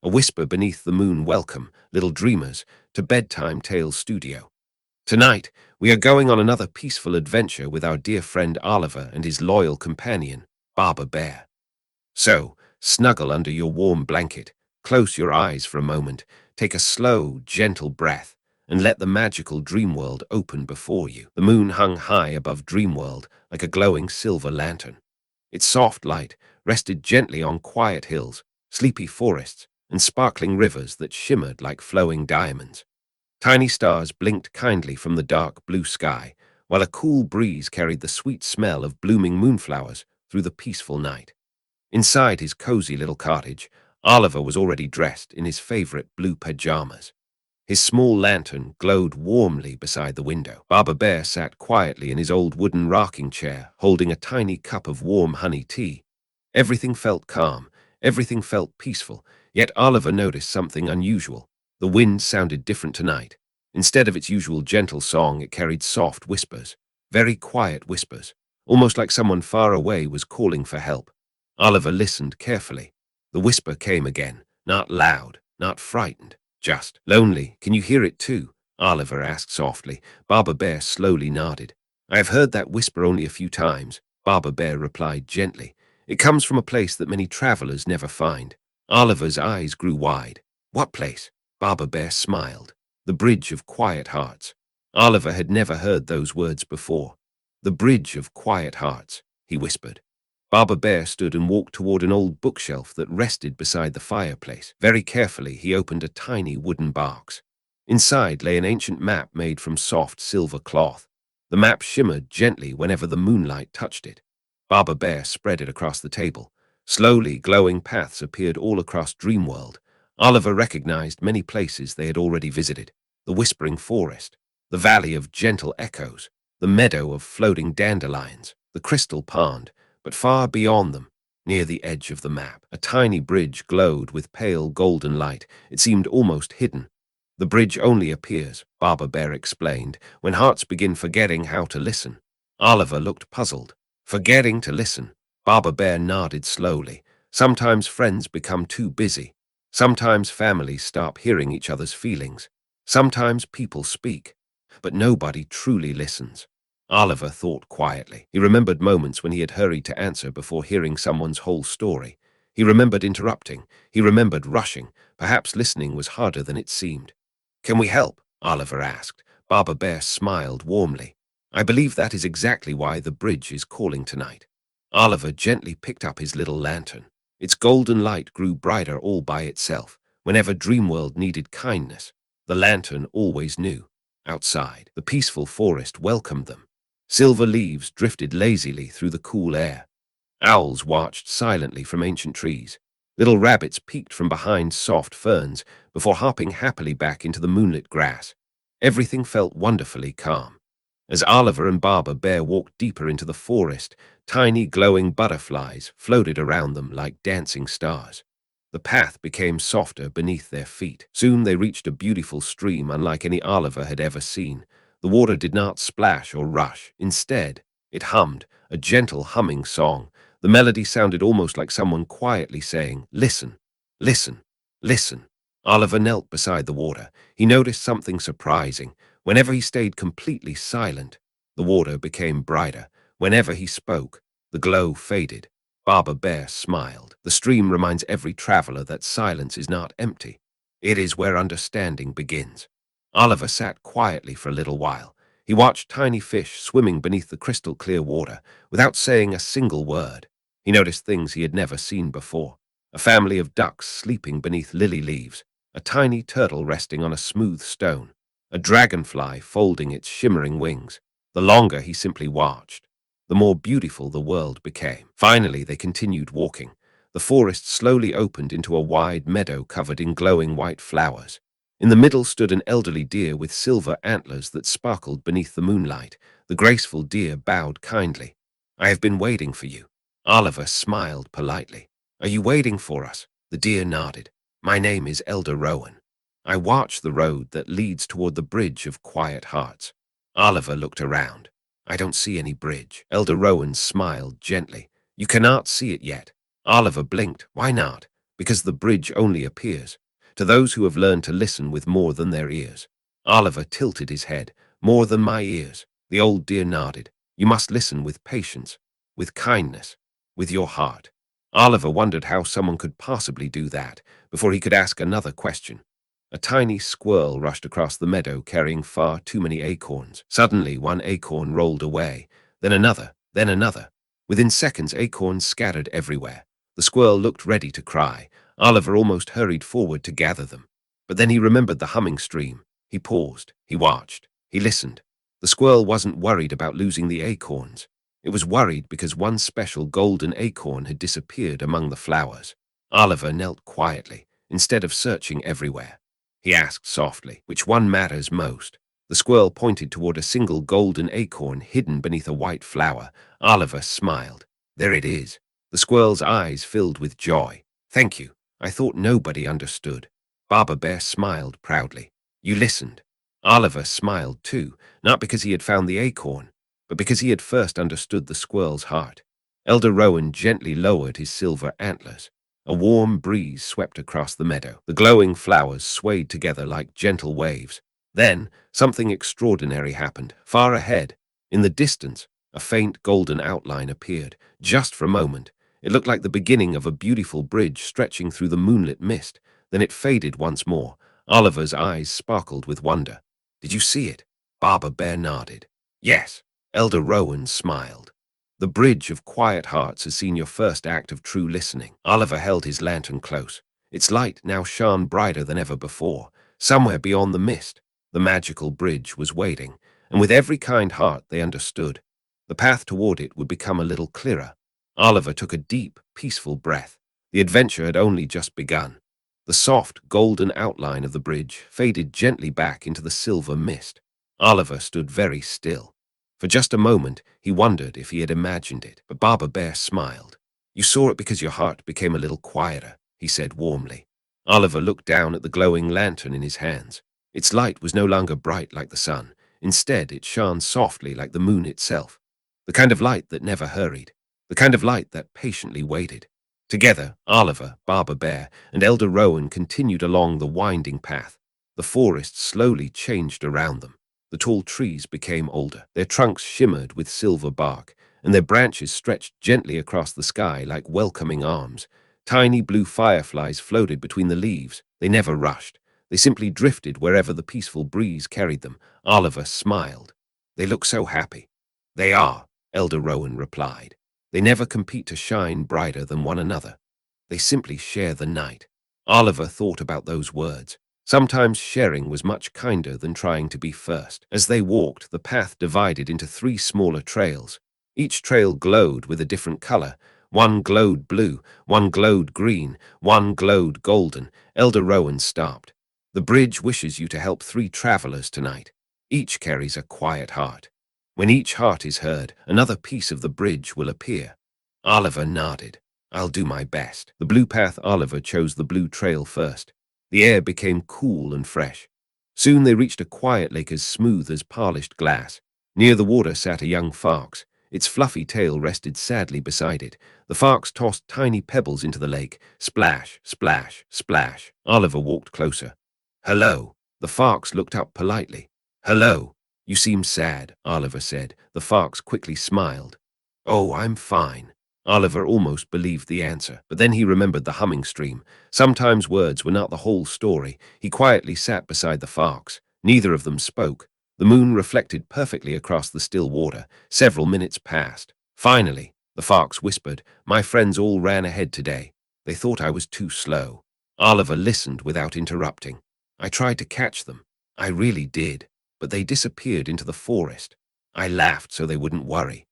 A whisper beneath the moon. Welcome, little dreamers, to Bedtime Tales Studio. Tonight, we are going on another peaceful adventure with our dear friend Oliver and his loyal companion, Baba Bear. So, snuggle under your warm blanket, close your eyes for a moment, take a slow, gentle breath, and let the magical Dreamworld open before you. The moon hung high above Dreamworld like a glowing silver lantern. Its soft light rested gently on quiet hills, sleepy forests, and sparkling rivers that shimmered like flowing diamonds. Tiny stars blinked kindly from the dark blue sky, while a cool breeze carried the sweet smell of blooming moonflowers through the peaceful night. Inside his cozy little cottage, Oliver was already dressed in his favorite blue pajamas. His small lantern glowed warmly beside the window. Baba Bear sat quietly in his old wooden rocking chair, holding a tiny cup of warm honey tea. Everything felt calm, everything felt peaceful, yet Oliver noticed something unusual. The wind sounded different tonight. Instead of its usual gentle song, it carried soft whispers, very quiet whispers, almost like someone far away was calling for help. Oliver listened carefully. The whisper came again, not loud, not frightened. Just lonely. Can you hear it too? Oliver asked softly. Baba Bear slowly nodded. I have heard that whisper only a few times, Baba Bear replied gently. It comes from a place that many travelers never find. Oliver's eyes grew wide. What place? Baba Bear smiled. The Bridge of Quiet Hearts. Oliver had never heard those words before. The Bridge of Quiet Hearts, he whispered. Baba Bear stood and walked toward an old bookshelf that rested beside the fireplace. Very carefully, he opened a tiny wooden box. Inside lay an ancient map made from soft silver cloth. The map shimmered gently whenever the moonlight touched it. Baba Bear spread it across the table. Slowly, glowing paths appeared all across Dreamworld. Oliver recognized many places they had already visited. The Whispering Forest, the Valley of Gentle Echoes, the Meadow of Floating Dandelions, the Crystal Pond, but far beyond them, near the edge of the map, a tiny bridge glowed with pale golden light. It seemed almost hidden. The bridge only appears, Baba Bear explained, when hearts begin forgetting how to listen. Oliver looked puzzled. Forgetting to listen. Baba Bear nodded slowly. Sometimes friends become too busy. Sometimes families stop hearing each other's feelings. Sometimes people speak, but nobody truly listens. Oliver thought quietly. He remembered moments when he had hurried to answer before hearing someone's whole story. He remembered interrupting. He remembered rushing. Perhaps listening was harder than it seemed. Can we help? Oliver asked. Baba Bear smiled warmly. I believe that is exactly why the bridge is calling tonight. Oliver gently picked up his little lantern. Its golden light grew brighter all by itself. Whenever Dreamworld needed kindness, the lantern always knew. Outside, the peaceful forest welcomed them. Silver leaves drifted lazily through the cool air. Owls watched silently from ancient trees. Little rabbits peeked from behind soft ferns before hopping happily back into the moonlit grass. Everything felt wonderfully calm. As Oliver and Baba Bear walked deeper into the forest, tiny glowing butterflies floated around them like dancing stars. The path became softer beneath their feet. Soon they reached a beautiful stream unlike any Oliver had ever seen. The water did not splash or rush. Instead, it hummed, a gentle humming song. The melody sounded almost like someone quietly saying, "Listen, listen, listen." Oliver knelt beside the water. He noticed something surprising. Whenever he stayed completely silent, the water became brighter. Whenever he spoke, the glow faded. Baba Bear smiled. The stream reminds every traveler that silence is not empty. It is where understanding begins. Oliver sat quietly for a little while. He watched tiny fish swimming beneath the crystal clear water without saying a single word. He noticed things he had never seen before. A family of ducks sleeping beneath lily leaves, a tiny turtle resting on a smooth stone, a dragonfly folding its shimmering wings. The longer he simply watched, the more beautiful the world became. Finally, they continued walking. The forest slowly opened into a wide meadow covered in glowing white flowers. In the middle stood an elderly deer with silver antlers that sparkled beneath the moonlight. The graceful deer bowed kindly. I have been waiting for you. Oliver smiled politely. Are you waiting for us? The deer nodded. My name is Elder Rowan. I watch the road that leads toward the Bridge of Quiet Hearts. Oliver looked around. I don't see any bridge. Elder Rowan smiled gently. You cannot see it yet. Oliver blinked. Why not? because the bridge only appears to those who have learned to listen with more than their ears. Oliver tilted his head. More than my ears. The old deer nodded. You must listen with patience, with kindness, with your heart. Oliver wondered how someone could possibly do that before he could ask another question. A tiny squirrel rushed across the meadow carrying far too many acorns. Suddenly, one acorn rolled away, then another, then another. Within seconds, acorns scattered everywhere. The squirrel looked ready to cry. Oliver almost hurried forward to gather them. But then he remembered the humming stream. He paused. He watched. He listened. The squirrel wasn't worried about losing the acorns. It was worried because one special golden acorn had disappeared among the flowers. Oliver knelt quietly, instead of searching everywhere. He asked softly, which one matters most? The squirrel pointed toward a single golden acorn hidden beneath a white flower. Oliver smiled. There it is. The squirrel's eyes filled with joy. Thank you. I thought nobody understood. Barber Bear smiled proudly. You listened. Oliver smiled too, not because he had found the acorn, but because he had first understood the squirrel's heart. Elder Rowan gently lowered his silver antlers. A warm breeze swept across the meadow. The glowing flowers swayed together like gentle waves. Then, something extraordinary happened. Far ahead, in the distance, a faint golden outline appeared. Just for a moment, it looked like the beginning of a beautiful bridge stretching through the moonlit mist. Then it faded once more. Oliver's eyes sparkled with wonder. Did you see it? Barber Bear nodded. Yes. Elder Rowan smiled. The Bridge of Quiet Hearts has seen your first act of true listening. Oliver held his lantern close. Its light now shone brighter than ever before. Somewhere beyond the mist, the magical bridge was waiting, and with every kind heart they understood. The path toward it would become a little clearer. Oliver took a deep, peaceful breath. The adventure had only just begun. The soft, golden outline of the bridge faded gently back into the silver mist. Oliver stood very still. For just a moment, he wondered if he had imagined it, but Barber Bear smiled. You saw it because your heart became a little quieter, he said warmly. Oliver looked down at the glowing lantern in his hands. Its light was no longer bright like the sun. Instead, it shone softly like the moon itself. The kind of light that never hurried. The kind of light that patiently waited. Together, Oliver, Barber Bear, and Elder Rowan continued along the winding path. The forest slowly changed around them. The tall trees became older. Their trunks shimmered with silver bark, and their branches stretched gently across the sky like welcoming arms. Tiny blue fireflies floated between the leaves. They never rushed. They simply drifted wherever the peaceful breeze carried them. Oliver smiled. They look so happy. They are, Elder Rowan replied. They never compete to shine brighter than one another. They simply share the night. Oliver thought about those words. Sometimes sharing was much kinder than trying to be first. As they walked, the path divided into 3 smaller trails. Each trail glowed with a different color. One glowed blue, one glowed green, one glowed golden. Elder Rowan stopped. The bridge wishes you to help 3 travelers tonight. Each carries a quiet heart. When each heart is heard, another piece of the bridge will appear. Oliver nodded. I'll do my best. The blue path Oliver chose the blue trail first. The air became cool and fresh. Soon they reached a quiet lake as smooth as polished glass. Near the water sat a young fox. Its fluffy tail rested sadly beside it. The fox tossed tiny pebbles into the lake. Splash, splash, splash. Oliver walked closer. Hello. The fox looked up politely. Hello. You seem sad, Oliver said. The fox quickly smiled. Oh, I'm fine. Oliver almost believed the answer, but then he remembered the humming stream. Sometimes words were not the whole story. He quietly sat beside the fox. Neither of them spoke. The moon reflected perfectly across the still water. Several minutes passed. Finally, the fox whispered, My friends all ran ahead today. They thought I was too slow. Oliver listened without interrupting. I tried to catch them. I really did, but they disappeared into the forest. I laughed so they wouldn't worry.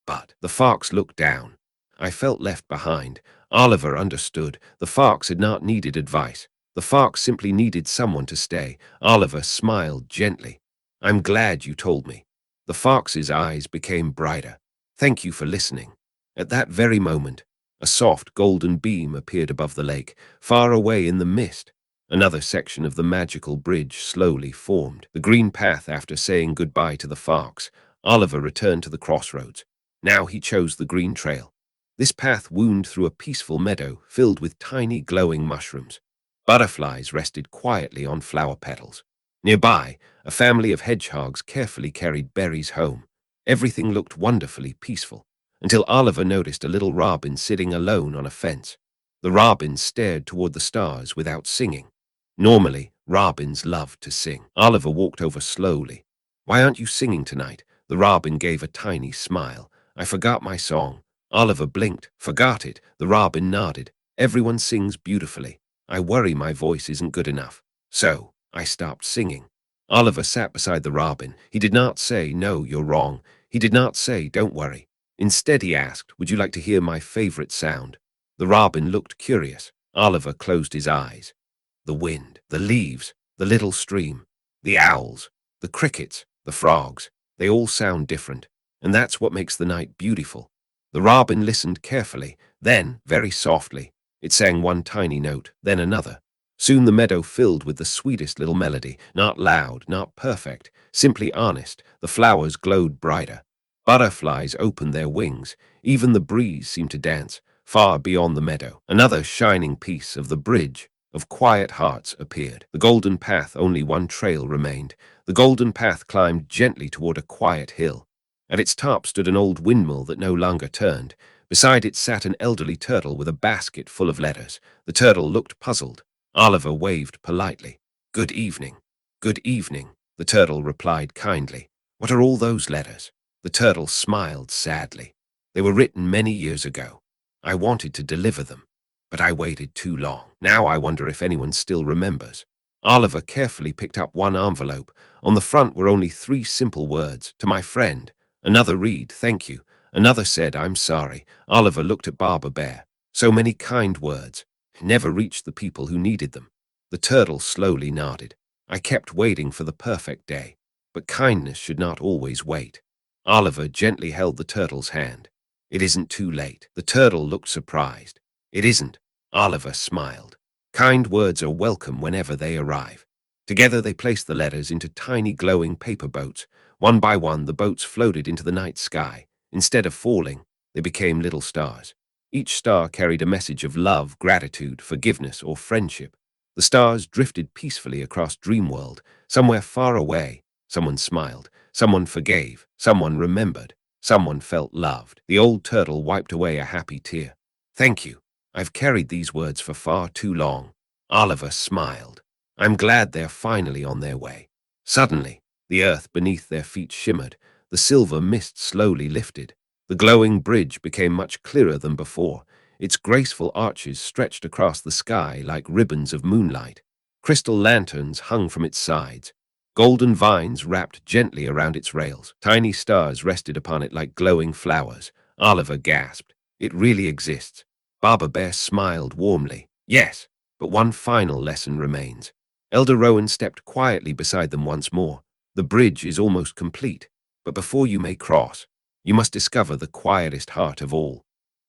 But the fox looked down. I felt left behind. Oliver understood. The fox had not needed advice. The fox simply needed someone to stay. Oliver smiled gently. I'm glad you told me. The fox's eyes became brighter. Thank you for listening. At that very moment, a soft golden beam appeared above the lake, far away in the mist. Another section of the magical bridge slowly formed. The green path after saying goodbye to the fox. Oliver returned to the crossroads. Now he chose the green trail. This path wound through a peaceful meadow filled with tiny glowing mushrooms. Butterflies rested quietly on flower petals. Nearby, a family of hedgehogs carefully carried berries home. Everything looked wonderfully peaceful, until Oliver noticed a little robin sitting alone on a fence. The robin stared toward the stars without singing. Normally, robins loved to sing. Oliver walked over slowly. "Why aren't you singing tonight?" The robin gave a tiny smile. "I forgot my song." Oliver blinked. "Forgot it?" The robin nodded. "Everyone sings beautifully. I worry my voice isn't good enough. So, I stopped singing." Oliver sat beside the robin. He did not say, "No, you're wrong." He did not say, "Don't worry." Instead, he asked, "Would you like to hear my favorite sound?" The robin looked curious. Oliver closed his eyes. The wind, the leaves, the little stream, the owls, the crickets, the frogs, they all sound different, and that's what makes the night beautiful. The robin listened carefully, then, very softly, it sang one tiny note, then another. Soon the meadow filled with the sweetest little melody, not loud, not perfect, simply honest. The flowers glowed brighter. Butterflies opened their wings. Even the breeze seemed to dance, far beyond the meadow. Another shining piece of the bridge of quiet hearts appeared. The golden path, only one trail remained. The golden path climbed gently toward a quiet hill. At its top stood an old windmill that no longer turned. Beside it sat an elderly turtle with a basket full of letters. The turtle looked puzzled. Oliver waved politely. "Good evening." "Good evening," the turtle replied kindly. "What are all those letters?" The turtle smiled sadly. "They were written many years ago. I wanted to deliver them, but I waited too long. Now I wonder if anyone still remembers." Oliver carefully picked up one envelope. On the front were only 3 simple words: "To my friend." Another read, "Thank you." Another said, "I'm sorry." Oliver looked at Barber Bear. So many kind words, never reached the people who needed them. The turtle slowly nodded. "I kept waiting for the perfect day, but kindness should not always wait." Oliver gently held the turtle's hand. "It isn't too late." The turtle looked surprised. "It isn't." Oliver smiled. "Kind words are welcome whenever they arrive." Together they placed the letters into tiny glowing paper boats. One by one, the boats floated into the night sky. Instead of falling, they became little stars. Each star carried a message of love, gratitude, forgiveness, or friendship. The stars drifted peacefully across Dreamworld. Somewhere far away, someone smiled, someone forgave, someone remembered, someone felt loved. The old turtle wiped away a happy tear. "Thank you. I've carried these words for far too long." Oliver smiled. "I'm glad they're finally on their way." Suddenly, the earth beneath their feet shimmered. The silver mist slowly lifted. The glowing bridge became much clearer than before. Its graceful arches stretched across the sky like ribbons of moonlight. Crystal lanterns hung from its sides. Golden vines wrapped gently around its rails. Tiny stars rested upon it like glowing flowers. Oliver gasped. "It really exists." Barber Bear smiled warmly. "Yes, but one final lesson remains." Elder Rowan stepped quietly beside them once more. "The bridge is almost complete, but before you may cross, you must discover the quietest heart of all."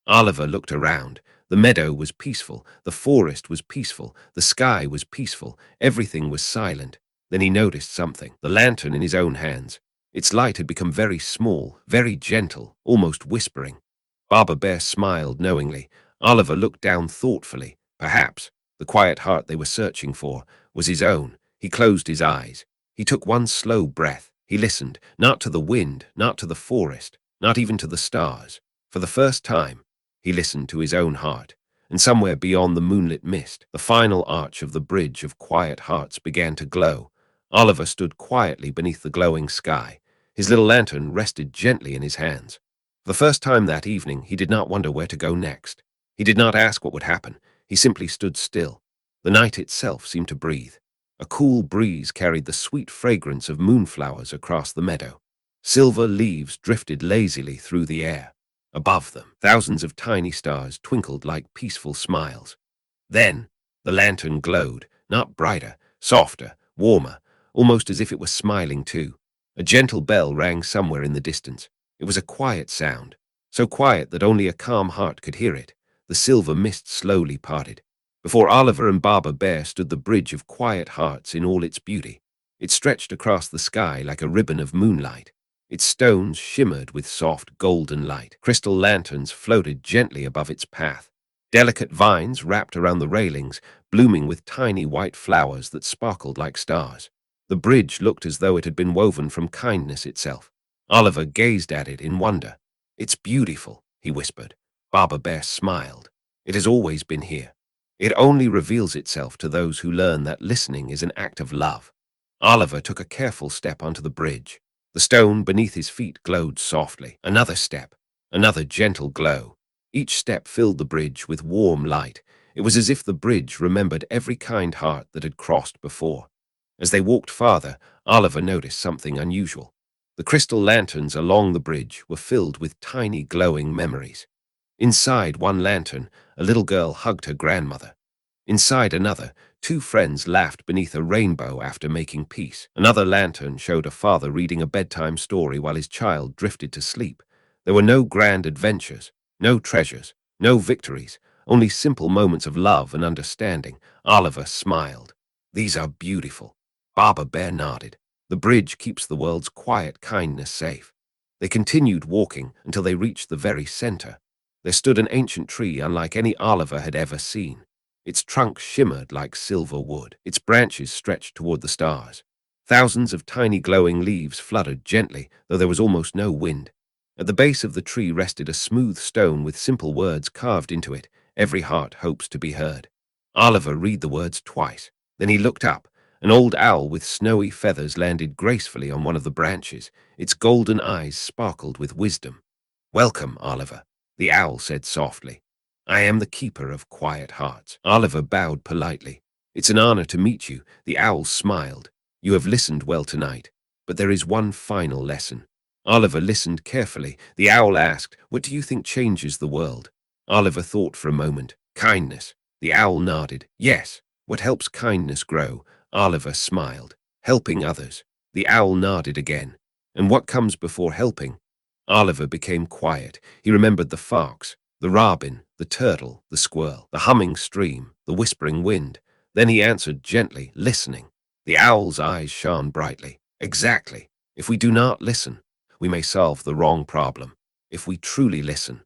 Oliver looked around. The meadow was peaceful, the forest was peaceful, the sky was peaceful, everything was silent. Then he noticed something, the lantern in his own hands. Its light had become very small, very gentle, almost whispering. Barber Bear smiled knowingly. Oliver looked down thoughtfully. Perhaps the quiet heart they were searching for was his own. He closed his eyes. He took one slow breath. He listened, not to the wind, not to the forest, not even to the stars. For the first time, he listened to his own heart, and somewhere beyond the moonlit mist, the final arch of the bridge of quiet hearts began to glow. Oliver stood quietly beneath the glowing sky. His little lantern rested gently in his hands. For the first time that evening, he did not wonder where to go next. He did not ask what would happen. He simply stood still. The night itself seemed to breathe. A cool breeze carried the sweet fragrance of moonflowers across the meadow. Silver leaves drifted lazily through the air. Above them, thousands of tiny stars twinkled like peaceful smiles. Then, the lantern glowed, not brighter, softer, warmer, almost as if it were smiling too. A gentle bell rang somewhere in the distance. It was a quiet sound, so quiet that only a calm heart could hear it. The silver mist slowly parted. Before Oliver and Barber Bear stood the bridge of quiet hearts in all its beauty. It stretched across the sky like a ribbon of moonlight. Its stones shimmered with soft golden light. Crystal lanterns floated gently above its path. Delicate vines wrapped around the railings, blooming with tiny white flowers that sparkled like stars. The bridge looked as though it had been woven from kindness itself. Oliver gazed at it in wonder. "It's beautiful," he whispered. Baba Bear smiled. "It has always been here. It only reveals itself to those who learn that listening is an act of love." Oliver took a careful step onto the bridge. The stone beneath his feet glowed softly. Another step, another gentle glow. Each step filled the bridge with warm light. It was as if the bridge remembered every kind heart that had crossed before. As they walked farther, Oliver noticed something unusual. The crystal lanterns along the bridge were filled with tiny glowing memories. Inside one lantern, a little girl hugged her grandmother. Inside another, two friends laughed beneath a rainbow after making peace. Another lantern showed a father reading a bedtime story while his child drifted to sleep. There were no grand adventures, no treasures, no victories, only simple moments of love and understanding. Oliver smiled. "These are beautiful." Baba Bear nodded. "The bridge keeps the world's quiet kindness safe." They continued walking until they reached the very center. There stood an ancient tree unlike any Oliver had ever seen. Its trunk shimmered like silver wood. Its branches stretched toward the stars. Thousands of tiny glowing leaves fluttered gently, though there was almost no wind. At the base of the tree rested a smooth stone with simple words carved into it. "Every heart hopes to be heard." Oliver read the words twice. Then he looked up. An old owl with snowy feathers landed gracefully on one of the branches. Its golden eyes sparkled with wisdom. "Welcome, Oliver," the owl said softly. "I am the keeper of quiet hearts." Oliver bowed politely. "It's an honor to meet you." The owl smiled. "You have listened well tonight, but there is one final lesson." Oliver listened carefully. The owl asked, "What do you think changes the world?" Oliver thought for a moment. "Kindness." The owl nodded. "Yes. What helps kindness grow?" Oliver smiled. "Helping others." The owl nodded again. "And what comes before helping?" Oliver became quiet. He remembered the fox, the robin, the turtle, the squirrel, the humming stream, the whispering wind. Then he answered gently, listening. The owl's eyes shone brightly. "Exactly. If we do not listen, we may solve the wrong problem. If we truly listen,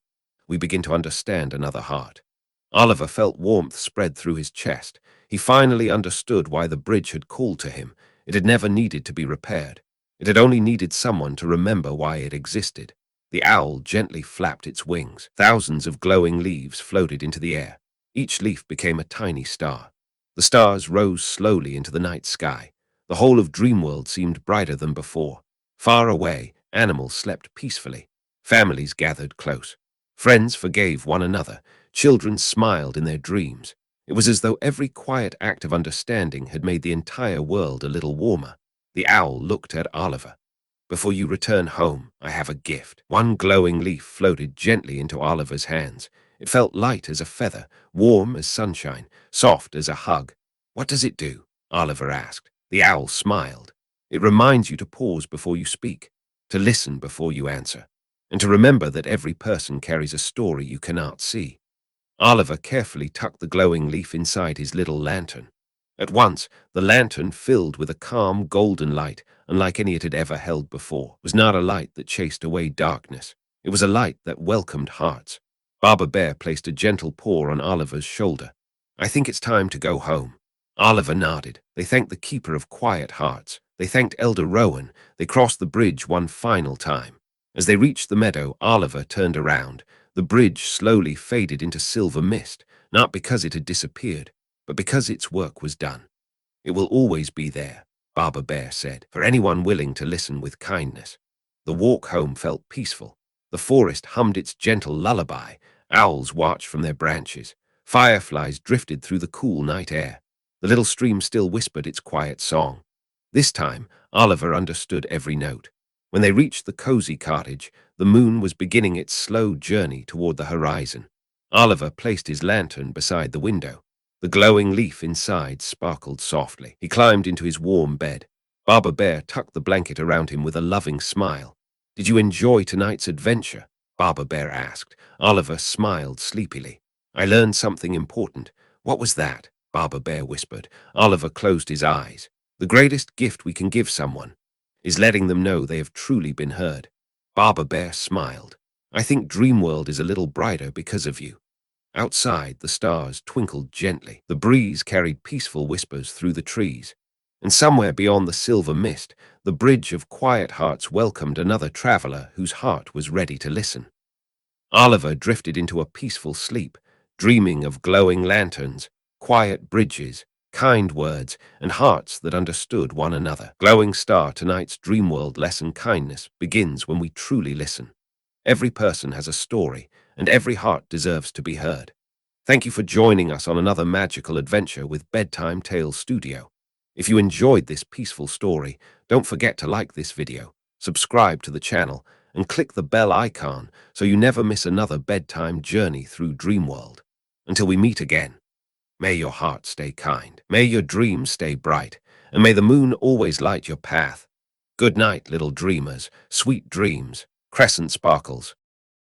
we begin to understand another heart." Oliver felt warmth spread through his chest. He finally understood why the bridge had called to him. It had never needed to be repaired. It had only needed someone to remember why it existed. The owl gently flapped its wings. Thousands of glowing leaves floated into the air. Each leaf became a tiny star. The stars rose slowly into the night sky. The whole of Dreamworld seemed brighter than before. Far away, animals slept peacefully. Families gathered close. Friends forgave one another. Children smiled in their dreams. It was as though every quiet act of understanding had made the entire world a little warmer. The owl looked at Oliver. "Before you return home, I have a gift." One glowing leaf floated gently into Oliver's hands. It felt light as a feather, warm as sunshine, soft as a hug. "What does it do?" Oliver asked. The owl smiled. "It reminds you to pause before you speak, to listen before you answer, and to remember that every person carries a story you cannot see." Oliver carefully tucked the glowing leaf inside his little lantern. At once, the lantern filled with a calm golden light, unlike any it had ever held before. It was not a light that chased away darkness. It was a light that welcomed hearts. Baba Bear placed a gentle paw on Oliver's shoulder. "I think it's time to go home." Oliver nodded. They thanked the keeper of quiet hearts. They thanked Elder Rowan. They crossed the bridge one final time. As they reached the meadow, Oliver turned around. The bridge slowly faded into silver mist, not because it had disappeared, but because its work was done. "It will always be there," Baba Bear said, "for anyone willing to listen with kindness." The walk home felt peaceful. The forest hummed its gentle lullaby. Owls watched from their branches. Fireflies drifted through the cool night air. The little stream still whispered its quiet song. This time, Oliver understood every note. When they reached the cozy cottage, the moon was beginning its slow journey toward the horizon. Oliver placed his lantern beside the window. The glowing leaf inside sparkled softly. He climbed into his warm bed. Baba Bear tucked the blanket around him with a loving smile. "Did you enjoy tonight's adventure?" Baba Bear asked. Oliver smiled sleepily. "I learned something important." "What was that?" Baba Bear whispered. Oliver closed his eyes. "The greatest gift we can give someone is letting them know they have truly been heard. Barber Bear smiled. I think Dreamworld is a little brighter because of you. Outside, the stars twinkled gently. The breeze carried peaceful whispers through the trees. And somewhere beyond the silver mist, the bridge of quiet hearts welcomed another traveler whose heart was ready to listen. Oliver drifted into a peaceful sleep, dreaming of glowing lanterns, quiet bridges, kind words, and hearts that understood one another. Glowing Star, tonight's Dreamworld lesson: kindness begins when we truly listen. Every person has a story, and every heart deserves to be heard. Thank you for joining us on another magical adventure with Bedtime Tales Studio. If you enjoyed this peaceful story, don't forget to like this video, subscribe to the channel, and click the bell icon so you never miss another bedtime journey through Dreamworld. Until we meet again, may your heart stay kind, may your dreams stay bright, and may the moon always light your path. Good night, little dreamers, sweet dreams, crescent sparkles,